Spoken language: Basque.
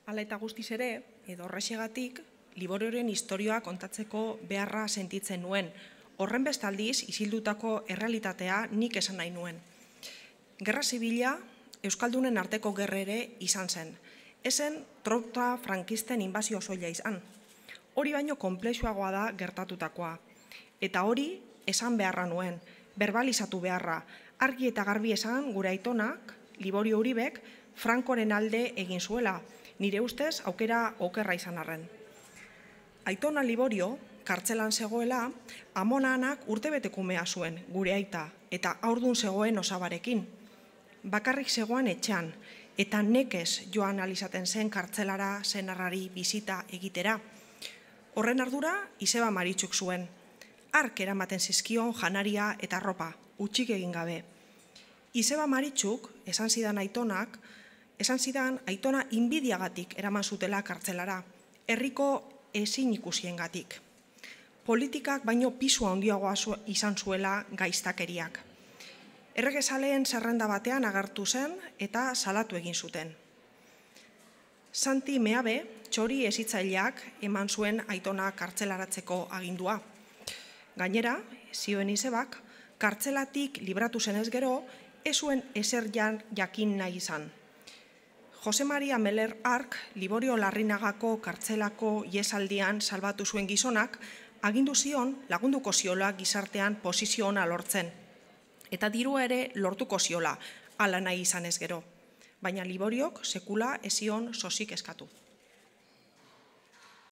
Hala eta guztiz ere, edo horrexegatik, Liborioren historioa kontatzeko beharra sentitzen nuen. Horren bestaldiz, isildutako errealitatea nik esan nahi nuen. Gerra zibila, Euskaldunen arteko gerrere izan zen. Ezen tropa frankisten inbazio soila izan. Hori baino konplexuagoa da gertatutakoa. Eta hori esan beharra nuen, berbalizatu beharra. Argi eta garbi esan gure aitonak, Liborio Uribek, Frankoren alde egin zuela. Nire ustez, aukera okerra izan arren. Aitona Liborio, kartzelan zegoela, amonanak urtebetekumea zuen, gure aita, eta haurdun zegoen osabarekin. Bakarrik zegoen etxean, eta nekez joan alizaten zen kartzelara senarrari bizita egitera. Horren ardura, Izeba Maritxuk zuen. Ark eramaten zizkion janaria eta ropa, utxik egin gabe. Izeba Maritxuk, esan zidan aitona inbidiagatik eraman zutela kartzelara, herriko ezin ikusiengatik. Politikak baino pisu handiagoa izan zuela gaiztakeriak. Erregezaleen zerrenda batean agertu zen eta salatu egin zuten. Santi Meabe, txori hezitzaileak eman zuen aitona kartzelaratzeko agindua. Gainera, zioen Izebak, kartzelatik libratu zenez gero, ez zuen ezer jakin nahi izan. Jose Maria Meller Ark, Liborio Larrinagako kartzelako iesaldian salbatu zuen gizonak, agindu zion lagunduko ziola gizartean posizio ona lortzen. Eta dirua ere lortuko ziola, hala nahi izan ez gero. Baina Liboriok sekula ez zion sosik eskatu.